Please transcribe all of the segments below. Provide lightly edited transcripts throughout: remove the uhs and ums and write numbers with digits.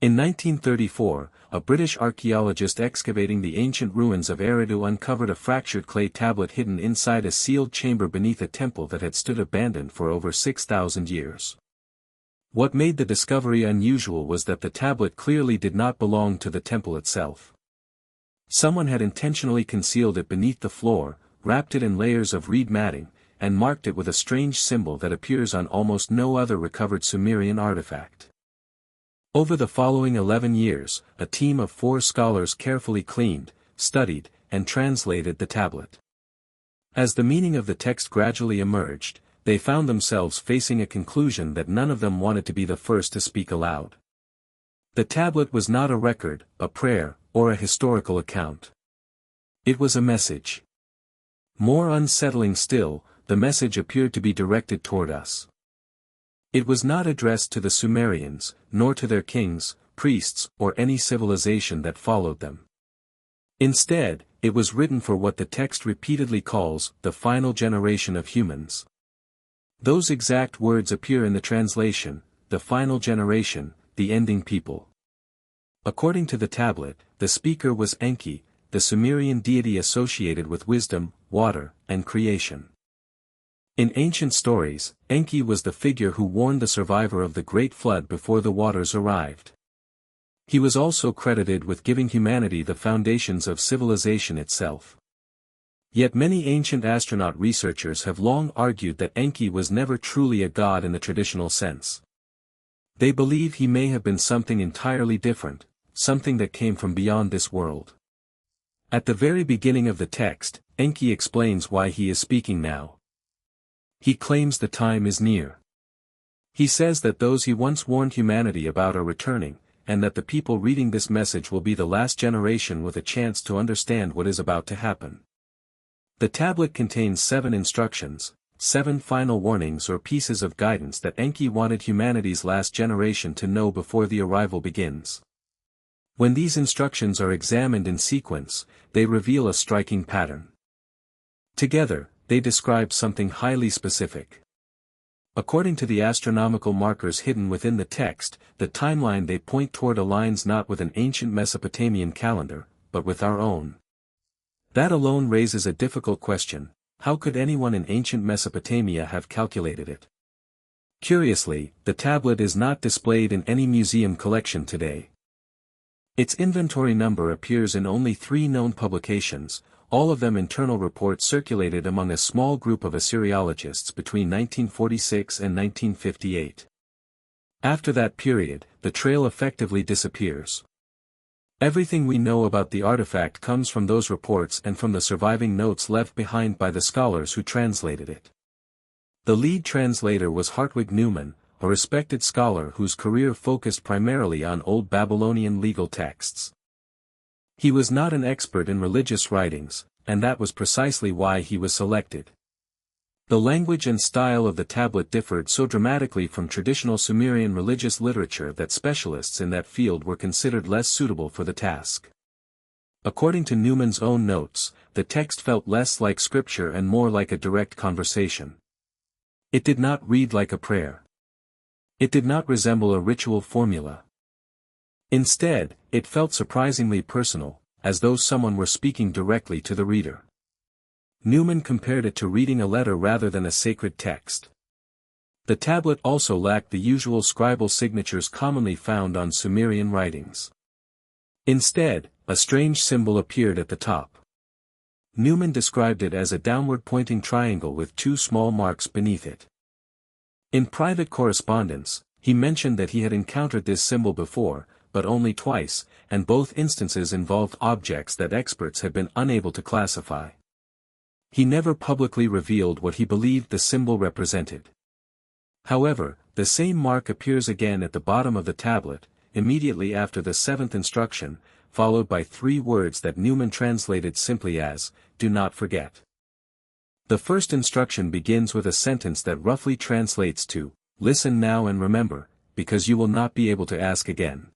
In 1934, a British archaeologist excavating the ancient ruins of Eridu uncovered a fractured clay tablet hidden inside a sealed chamber beneath a temple that had stood abandoned for over 6,000 years. What made the discovery unusual was that the tablet clearly did not belong to the temple itself. Someone had intentionally concealed it beneath the floor, wrapped it in layers of reed matting, and marked it with a strange symbol that appears on almost no other recovered Sumerian artifact. Over the following 11 years, a team of 4 scholars carefully cleaned, studied, and translated the tablet. As the meaning of the text gradually emerged, they found themselves facing a conclusion that none of them wanted to be the first to speak aloud. The tablet was not a record, a prayer, or a historical account. It was a message. More unsettling still, the message appeared to be directed toward us. It was not addressed to the Sumerians, nor to their kings, priests, or any civilization that followed them. Instead, it was written for what the text repeatedly calls the final generation of humans. Those exact words appear in the translation, the final generation, the ending people. According to the tablet, the speaker was Enki, the Sumerian deity associated with wisdom, water, and creation. In ancient stories, Enki was the figure who warned the survivor of the Great Flood before the waters arrived. He was also credited with giving humanity the foundations of civilization itself. Yet many ancient astronaut researchers have long argued that Enki was never truly a god in the traditional sense. They believe he may have been something entirely different, something that came from beyond this world. At the very beginning of the text, Enki explains why he is speaking now. He claims the time is near. He says that those he once warned humanity about are returning, and that the people reading this message will be the last generation with a chance to understand what is about to happen. The tablet contains 7 instructions, 7 final warnings or pieces of guidance that Enki wanted humanity's last generation to know before the arrival begins. When these instructions are examined in sequence, they reveal a striking pattern. Together, they describe something highly specific. According to the astronomical markers hidden within the text, the timeline they point toward aligns not with an ancient Mesopotamian calendar, but with our own. That alone raises a difficult question: how could anyone in ancient Mesopotamia have calculated it? Curiously, the tablet is not displayed in any museum collection today. Its inventory number appears in only 3 known publications, all of them internal reports circulated among a small group of Assyriologists between 1946 and 1958. After that period, the trail effectively disappears. Everything we know about the artifact comes from those reports and from the surviving notes left behind by the scholars who translated it. The lead translator was Hartwig Neumann, a respected scholar whose career focused primarily on Old Babylonian legal texts. He was not an expert in religious writings, and that was precisely why he was selected. The language and style of the tablet differed so dramatically from traditional Sumerian religious literature that specialists in that field were considered less suitable for the task. According to Neumann's own notes, the text felt less like scripture and more like a direct conversation. It did not read like a prayer. It did not resemble a ritual formula. Instead, it felt surprisingly personal, as though someone were speaking directly to the reader. Neumann compared it to reading a letter rather than a sacred text. The tablet also lacked the usual scribal signatures commonly found on Sumerian writings. Instead, a strange symbol appeared at the top. Neumann described it as a downward-pointing triangle with 2 small marks beneath it. In private correspondence, he mentioned that he had encountered this symbol before, but only twice, and both instances involved objects that experts had been unable to classify. He never publicly revealed what he believed the symbol represented. However, the same mark appears again at the bottom of the tablet, immediately after the 7th instruction, followed by 3 words that Neumann translated simply as, "Do not forget." The first instruction begins with a sentence that roughly translates to, "Listen now and remember, because you will not be able to ask again."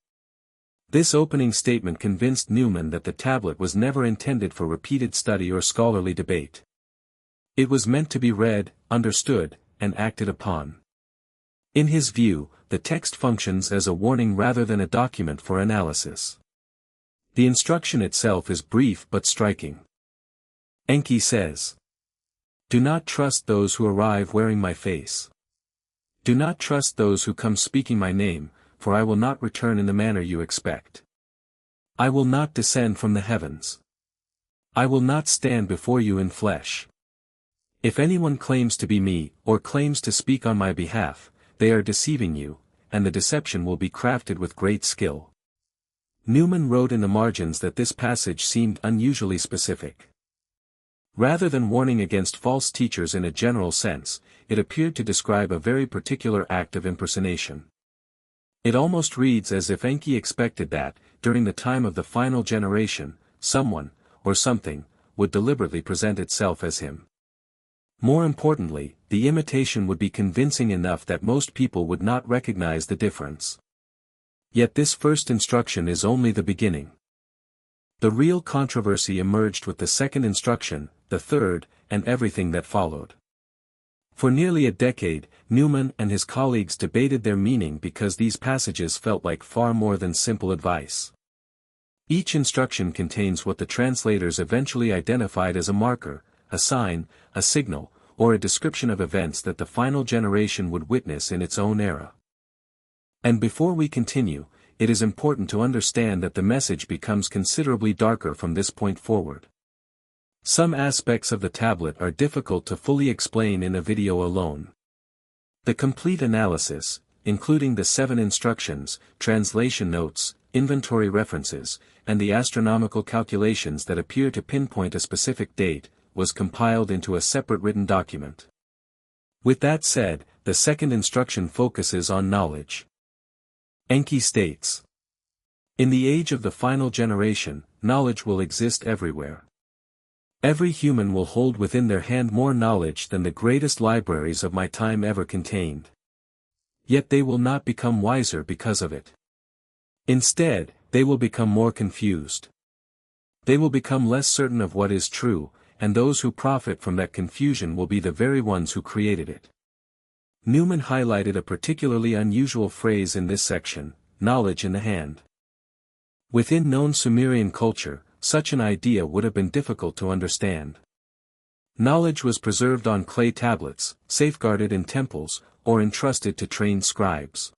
This opening statement convinced Neumann that the tablet was never intended for repeated study or scholarly debate. It was meant to be read, understood, and acted upon. In his view, the text functions as a warning rather than a document for analysis. The instruction itself is brief but striking. Enki says, "Do not trust those who arrive wearing my face. Do not trust those who come speaking my name, for I will not return in the manner you expect. I will not descend from the heavens. I will not stand before you in flesh. If anyone claims to be me, or claims to speak on my behalf, they are deceiving you, and the deception will be crafted with great skill." Newman wrote in the margins that this passage seemed unusually specific. Rather than warning against false teachers in a general sense, it appeared to describe a very particular act of impersonation. It almost reads as if Enki expected that, during the time of the final generation, someone, or something, would deliberately present itself as him. More importantly, the imitation would be convincing enough that most people would not recognize the difference. Yet this first instruction is only the beginning. The real controversy emerged with the second instruction, the third, and everything that followed. For nearly a decade, Newman and his colleagues debated their meaning because these passages felt like far more than simple advice. Each instruction contains what the translators eventually identified as a marker, a sign, a signal, or a description of events that the final generation would witness in its own era. And before we continue, it is important to understand that the message becomes considerably darker from this point forward. Some aspects of the tablet are difficult to fully explain in a video alone. The complete analysis, including the 7 instructions, translation notes, inventory references, and the astronomical calculations that appear to pinpoint a specific date, was compiled into a separate written document. With that said, the second instruction focuses on knowledge. Enki states, "In the age of the final generation, knowledge will exist everywhere. Every human will hold within their hand more knowledge than the greatest libraries of my time ever contained. Yet they will not become wiser because of it. Instead, they will become more confused. They will become less certain of what is true, and those who profit from that confusion will be the very ones who created it." Newman highlighted a particularly unusual phrase in this section, knowledge in the hand. Within known Sumerian culture, such an idea would have been difficult to understand. Knowledge was preserved on clay tablets, safeguarded in temples, or entrusted to trained scribes.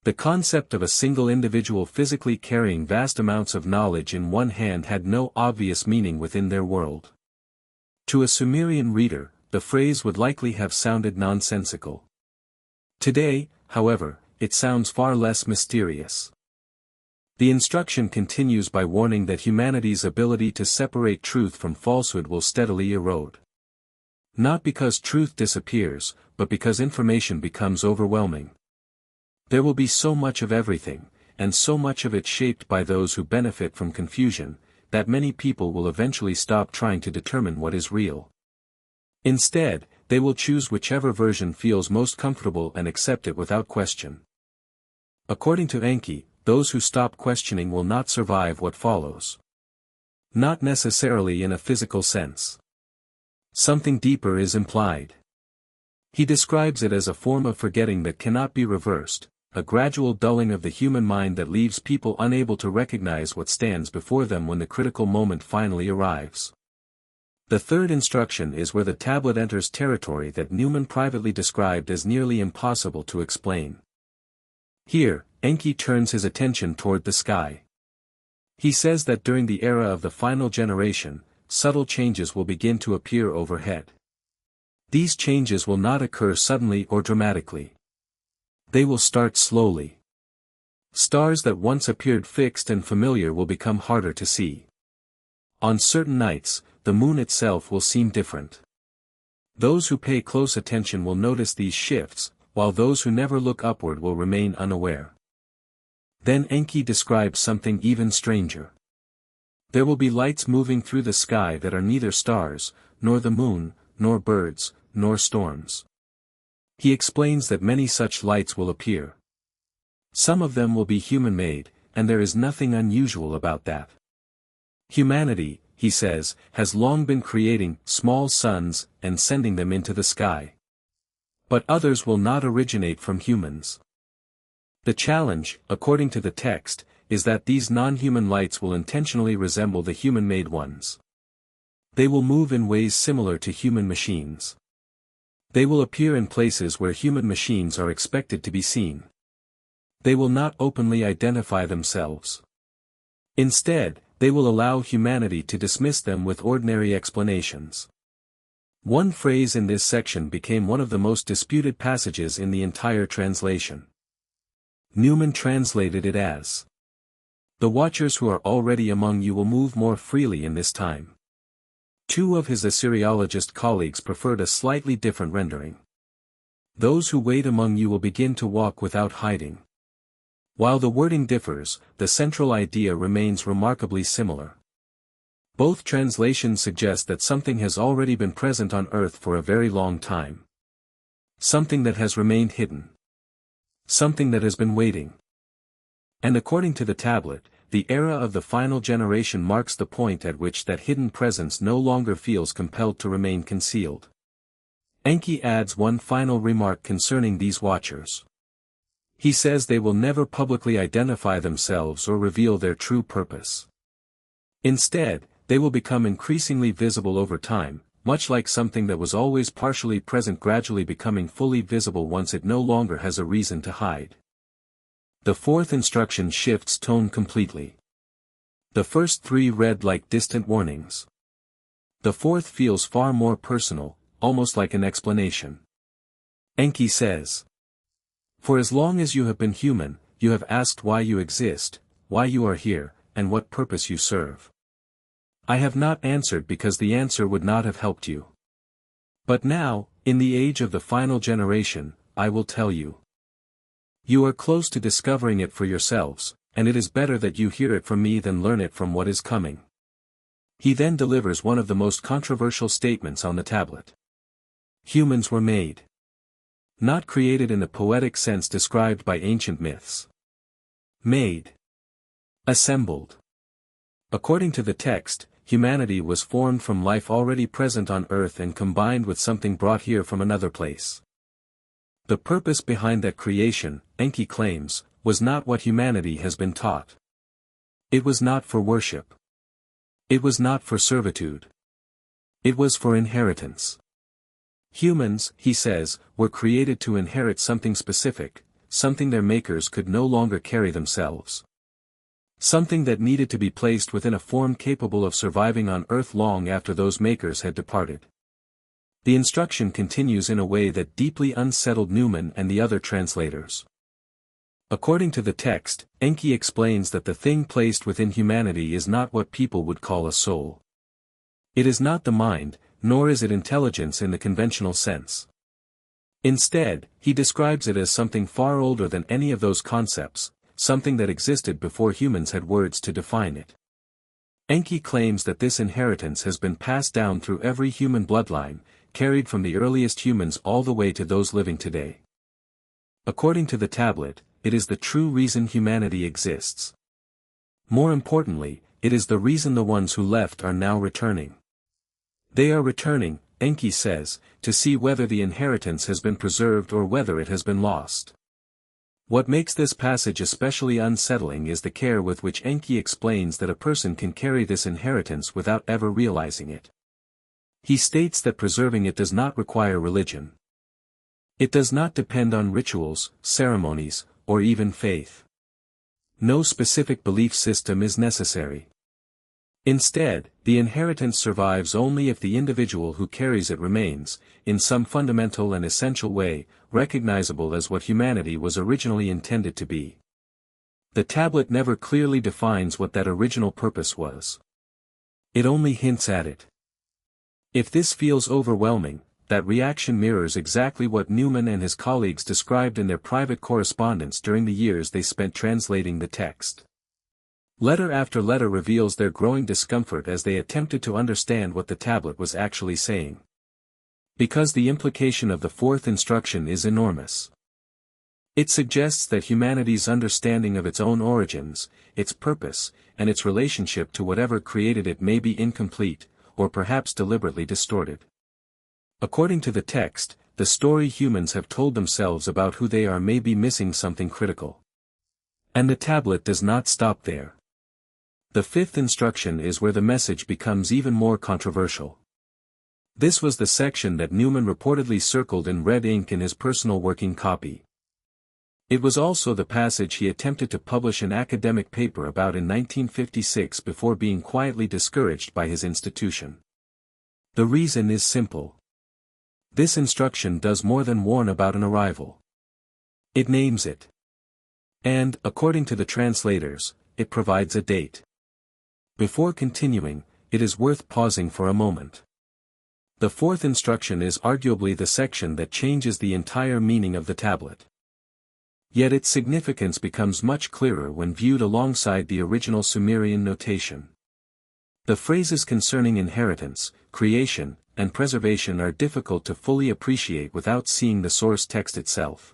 The concept of a single individual physically carrying vast amounts of knowledge in one hand had no obvious meaning within their world. To a Sumerian reader, the phrase would likely have sounded nonsensical. Today, however, it sounds far less mysterious. The instruction continues by warning that humanity's ability to separate truth from falsehood will steadily erode. Not because truth disappears, but because information becomes overwhelming. There will be so much of everything, and so much of it shaped by those who benefit from confusion, that many people will eventually stop trying to determine what is real. Instead, they will choose whichever version feels most comfortable and accept it without question. According to Enki, those who stop questioning will not survive what follows. Not necessarily in a physical sense. Something deeper is implied. He describes it as a form of forgetting that cannot be reversed, a gradual dulling of the human mind that leaves people unable to recognize what stands before them when the critical moment finally arrives. The third instruction is where the tablet enters territory that Newman privately described as nearly impossible to explain. Here, Enki turns his attention toward the sky. He says that during the era of the final generation, subtle changes will begin to appear overhead. These changes will not occur suddenly or dramatically. They will start slowly. Stars that once appeared fixed and familiar will become harder to see. On certain nights, the moon itself will seem different. Those who pay close attention will notice these shifts, while those who never look upward will remain unaware. Then Enki describes something even stranger. There will be lights moving through the sky that are neither stars, nor the moon, nor birds, nor storms. He explains that many such lights will appear. Some of them will be human-made, and there is nothing unusual about that. Humanity, he says, has long been creating small suns and sending them into the sky. But others will not originate from humans. The challenge, according to the text, is that these non-human lights will intentionally resemble the human-made ones. They will move in ways similar to human machines. They will appear in places where human machines are expected to be seen. They will not openly identify themselves. Instead, they will allow humanity to dismiss them with ordinary explanations. One phrase in this section became one of the most disputed passages in the entire translation. Newman translated it as, "The watchers who are already among you will move more freely in this time." Two of his Assyriologist colleagues preferred a slightly different rendering. "Those who wait among you will begin to walk without hiding." While the wording differs, the central idea remains remarkably similar. Both translations suggest that something has already been present on Earth for a very long time. Something that has remained hidden. Something that has been waiting. And according to the tablet, the era of the final generation marks the point at which that hidden presence no longer feels compelled to remain concealed. Enki adds one final remark concerning these watchers. He says they will never publicly identify themselves or reveal their true purpose. Instead, they will become increasingly visible over time, much like something that was always partially present gradually becoming fully visible once it no longer has a reason to hide. The fourth instruction shifts tone completely. The first three read like distant warnings. The fourth feels far more personal, almost like an explanation. Enki says, "For as long as you have been human, you have asked why you exist, why you are here, and what purpose you serve. I have not answered because the answer would not have helped you. But now, in the age of the final generation, I will tell you. You are close to discovering it for yourselves, and it is better that you hear it from me than learn it from what is coming." He then delivers one of the most controversial statements on the tablet. Humans were made. Not created in the poetic sense described by ancient myths. Made. Assembled. According to the text, humanity was formed from life already present on Earth and combined with something brought here from another place. The purpose behind that creation, Enki claims, was not what humanity has been taught. It was not for worship. It was not for servitude. It was for inheritance. Humans, he says, were created to inherit something specific, something their makers could no longer carry themselves. Something that needed to be placed within a form capable of surviving on Earth long after those makers had departed. The instruction continues in a way that deeply unsettled Newman and the other translators. According to the text, Enki explains that the thing placed within humanity is not what people would call a soul. It is not the mind, nor is it intelligence in the conventional sense. Instead, he describes it as something far older than any of those concepts, something that existed before humans had words to define it. Enki claims that this inheritance has been passed down through every human bloodline, carried from the earliest humans all the way to those living today. According to the tablet, it is the true reason humanity exists. More importantly, it is the reason the ones who left are now returning. They are returning, Enki says, to see whether the inheritance has been preserved or whether it has been lost. What makes this passage especially unsettling is the care with which Enki explains that a person can carry this inheritance without ever realizing it. He states that preserving it does not require religion. It does not depend on rituals, ceremonies, or even faith. No specific belief system is necessary. Instead, the inheritance survives only if the individual who carries it remains, in some fundamental and essential way, recognizable as what humanity was originally intended to be. The tablet never clearly defines what that original purpose was. It only hints at it. If this feels overwhelming, that reaction mirrors exactly what Newman and his colleagues described in their private correspondence during the years they spent translating the text. Letter after letter reveals their growing discomfort as they attempted to understand what the tablet was actually saying. Because the implication of the fourth instruction is enormous. It suggests that humanity's understanding of its own origins, its purpose, and its relationship to whatever created it may be incomplete, or perhaps deliberately distorted. According to the text, the story humans have told themselves about who they are may be missing something critical. And the tablet does not stop there. The fifth instruction is where the message becomes even more controversial. This was the section that Newman reportedly circled in red ink in his personal working copy. It was also the passage he attempted to publish an academic paper about in 1956 before being quietly discouraged by his institution. The reason is simple. This instruction does more than warn about an arrival. It names it. And, according to the translators, it provides a date. Before continuing, it is worth pausing for a moment. The fourth instruction is arguably the section that changes the entire meaning of the tablet. Yet its significance becomes much clearer when viewed alongside the original Sumerian notation. The phrases concerning inheritance, creation, and preservation are difficult to fully appreciate without seeing the source text itself.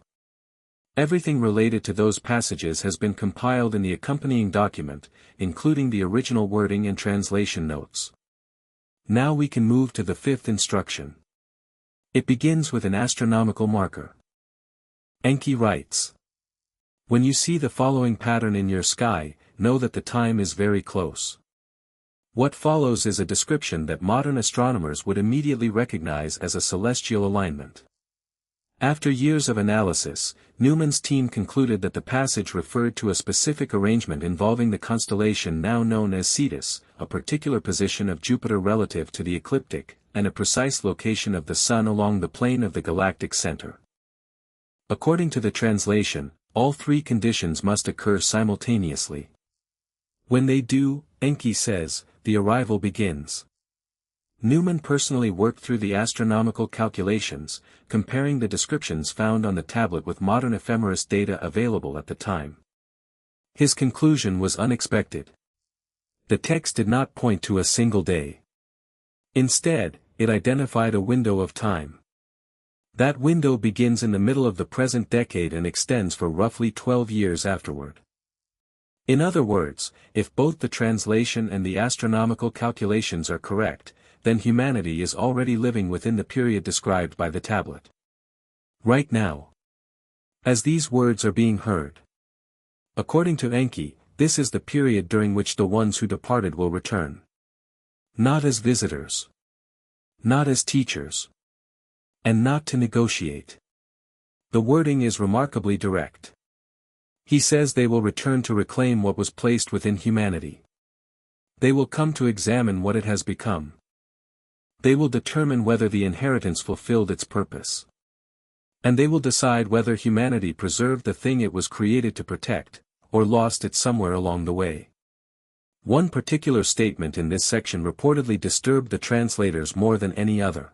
Everything related to those passages has been compiled in the accompanying document, including the original wording and translation notes. Now we can move to the fifth instruction. It begins with an astronomical marker. Enki writes, "When you see the following pattern in your sky, know that the time is very close." What follows is a description that modern astronomers would immediately recognize as a celestial alignment. After years of analysis, Newman's team concluded that the passage referred to a specific arrangement involving the constellation now known as Cetus, a particular position of Jupiter relative to the ecliptic, and a precise location of the Sun along the plane of the galactic center. According to the translation, all three conditions must occur simultaneously. When they do, Enki says, the arrival begins. Newman personally worked through the astronomical calculations, comparing the descriptions found on the tablet with modern ephemeris data available at the time. His conclusion was unexpected. The text did not point to a single day. Instead, it identified a window of time. That window begins in the middle of the present decade and extends for roughly 12 years afterward. In other words, if both the translation and the astronomical calculations are correct, then humanity is already living within the period described by the tablet. Right now. As these words are being heard. According to Enki, this is the period during which the ones who departed will return. Not as visitors. Not as teachers. And not to negotiate. The wording is remarkably direct. He says they will return to reclaim what was placed within humanity. They will come to examine what it has become. They will determine whether the inheritance fulfilled its purpose. And they will decide whether humanity preserved the thing it was created to protect, or lost it somewhere along the way. One particular statement in this section reportedly disturbed the translators more than any other.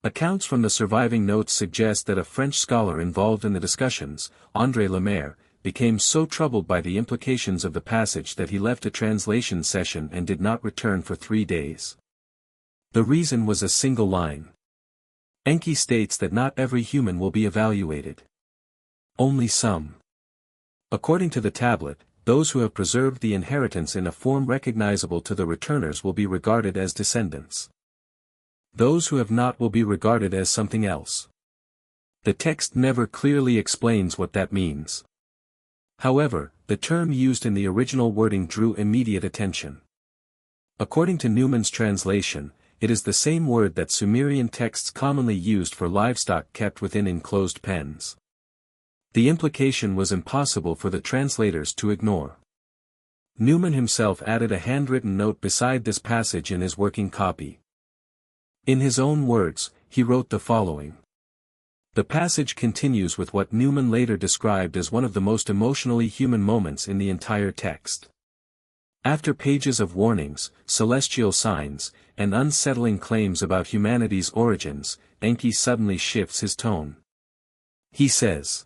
Accounts from the surviving notes suggest that a French scholar involved in the discussions, André Lemaire, became so troubled by the implications of the passage that he left a translation session and did not return for 3 days. The reason was a single line. Enki states that not every human will be evaluated. Only some. According to the tablet, those who have preserved the inheritance in a form recognizable to the returners will be regarded as descendants. Those who have not will be regarded as something else. The text never clearly explains what that means. However, the term used in the original wording drew immediate attention. According to Newman's translation, it is the same word that Sumerian texts commonly used for livestock kept within enclosed pens. The implication was impossible for the translators to ignore. Newman himself added a handwritten note beside this passage in his working copy. In his own words, he wrote the following. The passage continues with what Newman later described as one of the most emotionally human moments in the entire text. After pages of warnings, celestial signs, and unsettling claims about humanity's origins, Enki suddenly shifts his tone. He says,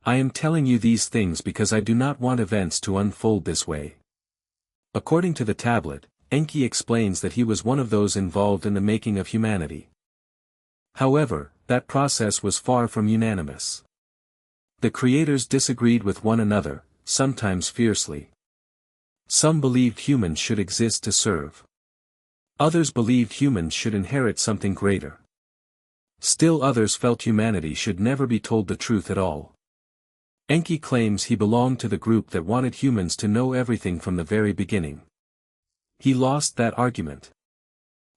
"I am telling you these things because I do not want events to unfold this way." According to the tablet, Enki explains that he was one of those involved in the making of humanity. However, that process was far from unanimous. The creators disagreed with one another, sometimes fiercely. Some believed humans should exist to serve. Others believed humans should inherit something greater. Still others felt humanity should never be told the truth at all. Enki claims he belonged to the group that wanted humans to know everything from the very beginning. He lost that argument.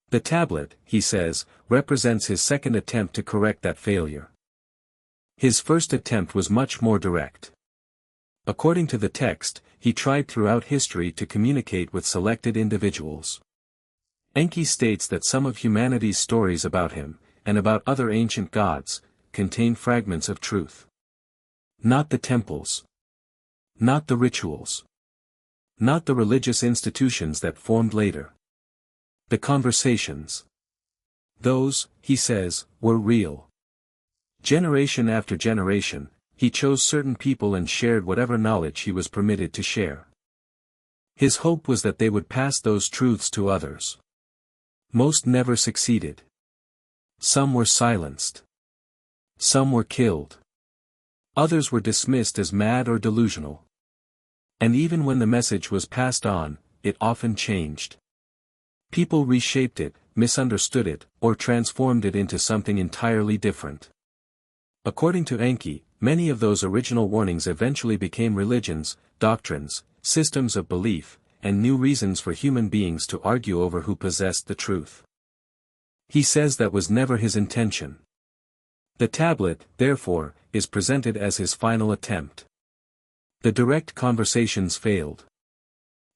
The tablet, he says, represents his second attempt to correct that failure. His first attempt was much more direct. According to the text, he tried throughout history to communicate with selected individuals. Enki states that some of humanity's stories about him, and about other ancient gods, contain fragments of truth. Not the temples. Not the rituals. Not the religious institutions that formed later. The conversations. Those, he says, were real. Generation after generation, he chose certain people and shared whatever knowledge he was permitted to share. His hope was that they would pass those truths to others. Most never succeeded. Some were silenced. Some were killed. Others were dismissed as mad or delusional. And even when the message was passed on, it often changed. People reshaped it, misunderstood it, or transformed it into something entirely different. According to Enki, many of those original warnings eventually became religions, doctrines, systems of belief, and new reasons for human beings to argue over who possessed the truth. He says that was never his intention. The tablet, therefore, is presented as his final attempt. The direct conversations failed.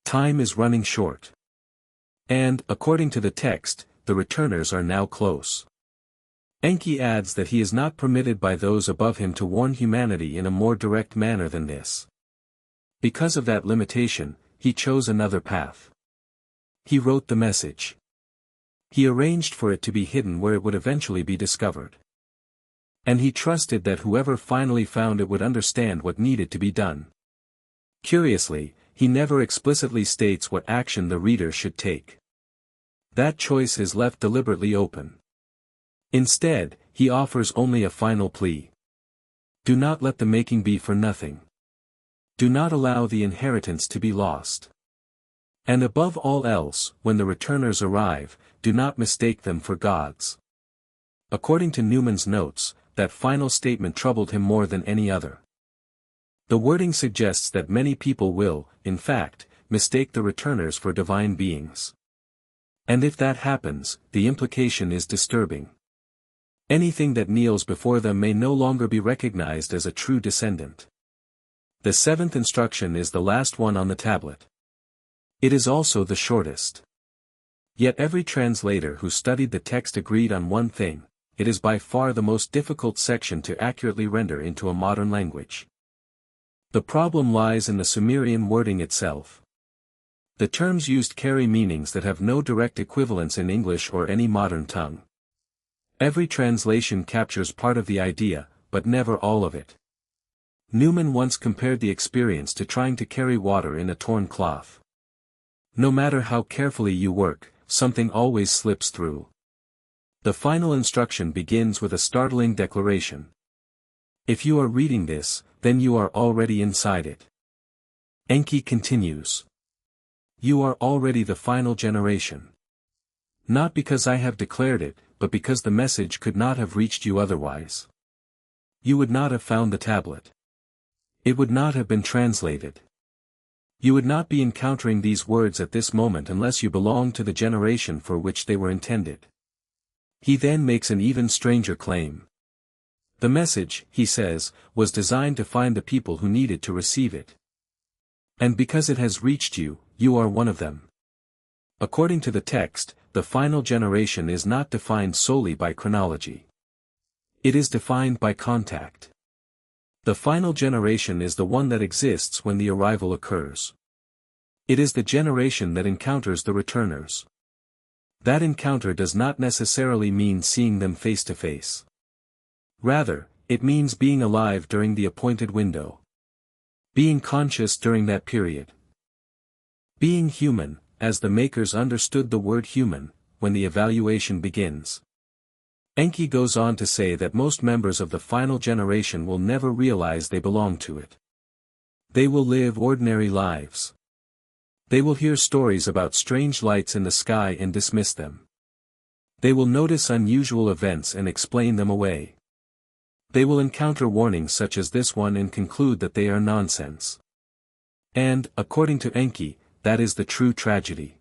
Time is running short. And, according to the text, the returners are now close. Enki adds that he is not permitted by those above him to warn humanity in a more direct manner than this. Because of that limitation, he chose another path. He wrote the message. He arranged for it to be hidden where it would eventually be discovered. And he trusted that whoever finally found it would understand what needed to be done. Curiously, he never explicitly states what action the reader should take. That choice is left deliberately open. Instead, he offers only a final plea. Do not let the making be for nothing. Do not allow the inheritance to be lost. And above all else, when the returners arrive, do not mistake them for gods. According to Newman's notes, that final statement troubled him more than any other. The wording suggests that many people will, in fact, mistake the returners for divine beings. And if that happens, the implication is disturbing. Anything that kneels before them may no longer be recognized as a true descendant. The seventh instruction is the last one on the tablet. It is also the shortest. Yet every translator who studied the text agreed on one thing: it is by far the most difficult section to accurately render into a modern language. The problem lies in the Sumerian wording itself. The terms used carry meanings that have no direct equivalence in English or any modern tongue. Every translation captures part of the idea, but never all of it. Newman once compared the experience to trying to carry water in a torn cloth. No matter how carefully you work, something always slips through. The final instruction begins with a startling declaration. If you are reading this, then you are already inside it. Enki continues. You are already the final generation. Not because I have declared it, but because the message could not have reached you otherwise. You would not have found the tablet. It would not have been translated. You would not be encountering these words at this moment unless you belonged to the generation for which they were intended. He then makes an even stranger claim. The message, he says, was designed to find the people who needed to receive it. And because it has reached you, you are one of them. According to the text, the final generation is not defined solely by chronology. It is defined by contact. The final generation is the one that exists when the arrival occurs. It is the generation that encounters the returners. That encounter does not necessarily mean seeing them face to face. Rather, it means being alive during the appointed window. Being conscious during that period. Being human, as the makers understood the word human, when the evaluation begins. Enki goes on to say that most members of the final generation will never realize they belong to it. They will live ordinary lives. They will hear stories about strange lights in the sky and dismiss them. They will notice unusual events and explain them away. They will encounter warnings such as this one and conclude that they are nonsense. And, according to Enki, that is the true tragedy.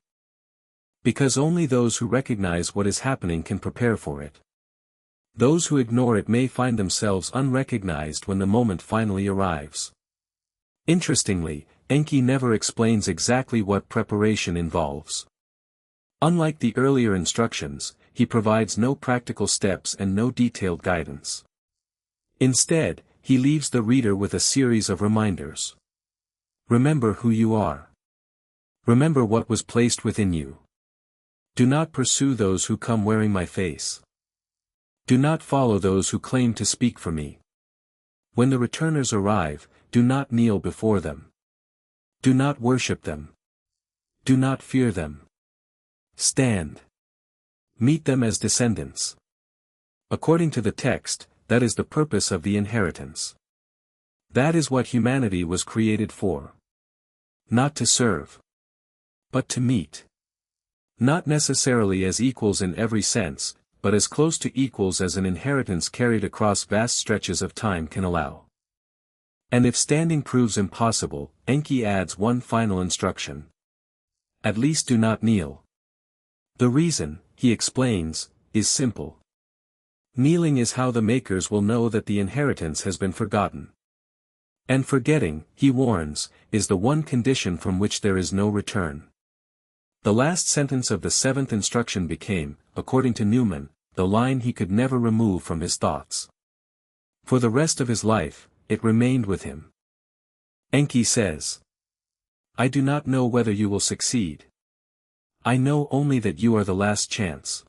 Because only those who recognize what is happening can prepare for it. Those who ignore it may find themselves unrecognized when the moment finally arrives. Interestingly, Enki never explains exactly what preparation involves. Unlike the earlier instructions, he provides no practical steps and no detailed guidance. Instead, he leaves the reader with a series of reminders. Remember who you are. Remember what was placed within you. Do not pursue those who come wearing my face. Do not follow those who claim to speak for me. When the returners arrive, do not kneel before them. Do not worship them. Do not fear them. Stand. Meet them as descendants. According to the text, that is the purpose of the inheritance. That is what humanity was created for. Not to serve, but to meet. Not necessarily as equals in every sense, but as close to equals as an inheritance carried across vast stretches of time can allow. And if standing proves impossible, Enki adds one final instruction. At least do not kneel. The reason, he explains, is simple. Kneeling is how the makers will know that the inheritance has been forgotten. And forgetting, he warns, is the one condition from which there is no return. The last sentence of the seventh instruction became, according to Newman, the line he could never remove from his thoughts. For the rest of his life, it remained with him. Enki says, I do not know whether you will succeed. I know only that you are the last chance.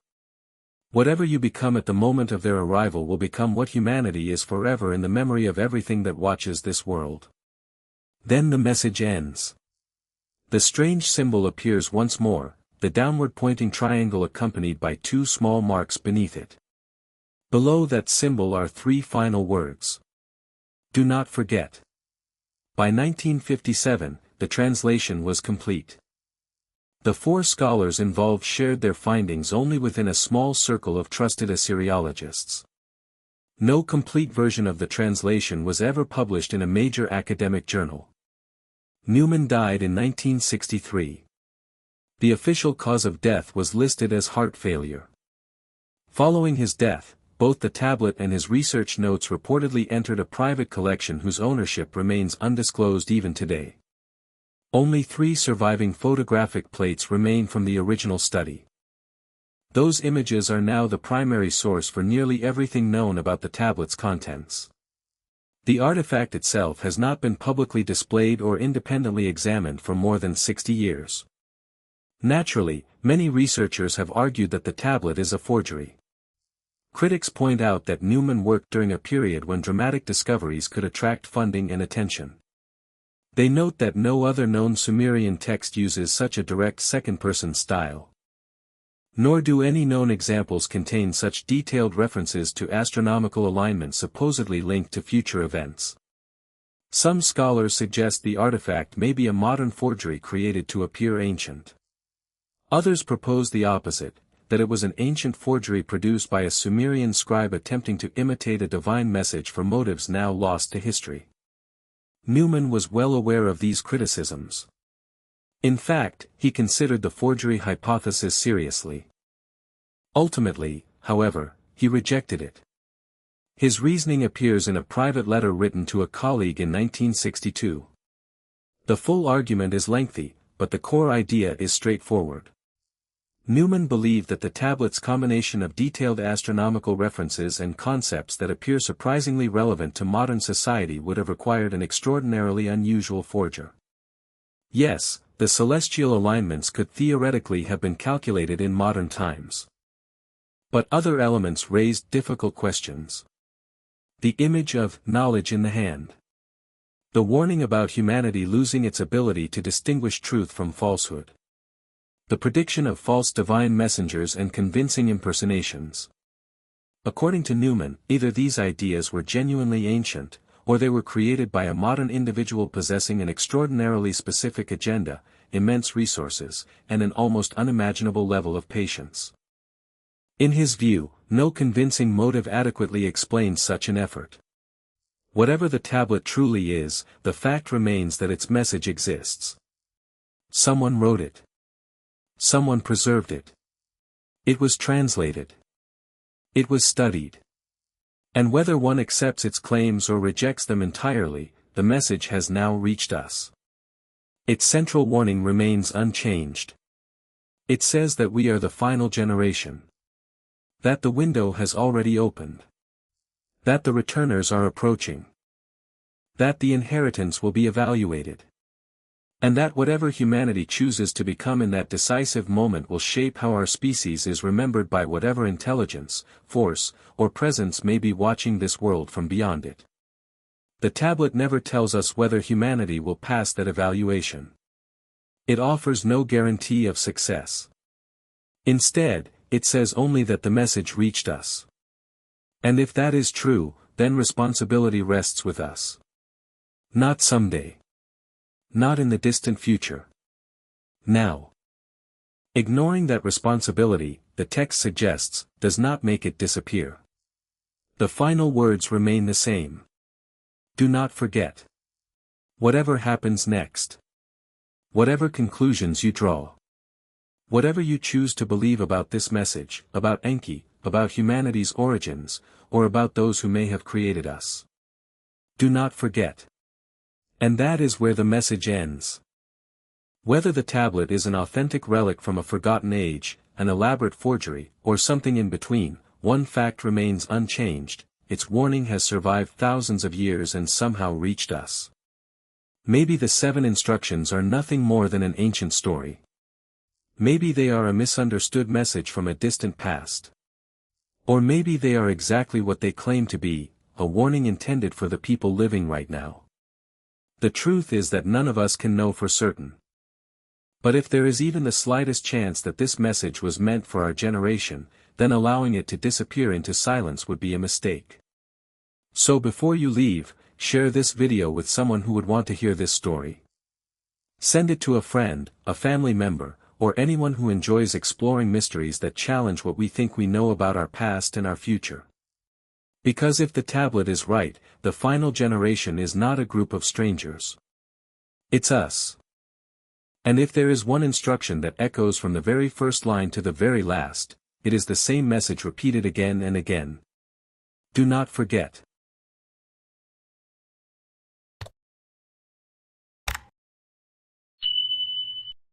Whatever you become at the moment of their arrival will become what humanity is forever in the memory of everything that watches this world. Then the message ends. The strange symbol appears once more, the downward-pointing triangle accompanied by two small marks beneath it. Below that symbol are three final words. Do not forget. By 1957, the translation was complete. The four scholars involved shared their findings only within a small circle of trusted Assyriologists. No complete version of the translation was ever published in a major academic journal. Newman died in 1963. The official cause of death was listed as heart failure. Following his death, both the tablet and his research notes reportedly entered a private collection whose ownership remains undisclosed even today. Only 3 surviving photographic plates remain from the original study. Those images are now the primary source for nearly everything known about the tablet's contents. The artifact itself has not been publicly displayed or independently examined for more than 60 years. Naturally, many researchers have argued that the tablet is a forgery. Critics point out that Newman worked during a period when dramatic discoveries could attract funding and attention. They note that no other known Sumerian text uses such a direct second-person style. Nor do any known examples contain such detailed references to astronomical alignment supposedly linked to future events. Some scholars suggest the artifact may be a modern forgery created to appear ancient. Others propose the opposite, that it was an ancient forgery produced by a Sumerian scribe attempting to imitate a divine message for motives now lost to history. Newman was well aware of these criticisms. In fact, he considered the forgery hypothesis seriously. Ultimately, however, he rejected it. His reasoning appears in a private letter written to a colleague in 1962. The full argument is lengthy, but the core idea is straightforward. Newman believed that the tablet's combination of detailed astronomical references and concepts that appear surprisingly relevant to modern society would have required an extraordinarily unusual forger. Yes, the celestial alignments could theoretically have been calculated in modern times. But other elements raised difficult questions. The image of knowledge in the hand. The warning about humanity losing its ability to distinguish truth from falsehood. The prediction of false divine messengers and convincing impersonations. According to Newman, either these ideas were genuinely ancient, or they were created by a modern individual possessing an extraordinarily specific agenda, immense resources, and an almost unimaginable level of patience. In his view, no convincing motive adequately explains such an effort. Whatever the tablet truly is, the fact remains that its message exists. Someone wrote it. Someone preserved it. It was translated. It was studied. And whether one accepts its claims or rejects them entirely, the message has now reached us. Its central warning remains unchanged. It says that we are the final generation. That the window has already opened. That the returners are approaching. That the inheritance will be evaluated. And that whatever humanity chooses to become in that decisive moment will shape how our species is remembered by whatever intelligence, force, or presence may be watching this world from beyond it. The tablet never tells us whether humanity will pass that evaluation. It offers no guarantee of success. Instead, it says only that the message reached us. And if that is true, then responsibility rests with us. Not someday. Not in the distant future. Now. Ignoring that responsibility, the text suggests, does not make it disappear. The final words remain the same. Do not forget. Whatever happens next. Whatever conclusions you draw. Whatever you choose to believe about this message, about Enki, about humanity's origins, or about those who may have created us. Do not forget. And that is where the message ends. Whether the tablet is an authentic relic from a forgotten age, an elaborate forgery, or something in between, one fact remains unchanged: its warning has survived thousands of years and somehow reached us. Maybe the 7 instructions are nothing more than an ancient story. Maybe they are a misunderstood message from a distant past. Or maybe they are exactly what they claim to be, a warning intended for the people living right now. The truth is that none of us can know for certain. But if there is even the slightest chance that this message was meant for our generation, then allowing it to disappear into silence would be a mistake. So before you leave, share this video with someone who would want to hear this story. Send it to a friend, a family member, or anyone who enjoys exploring mysteries that challenge what we think we know about our past and our future. Because if the tablet is right, the final generation is not a group of strangers. It's us. And if there is one instruction that echoes from the very first line to the very last, it is the same message repeated again and again. Do not forget.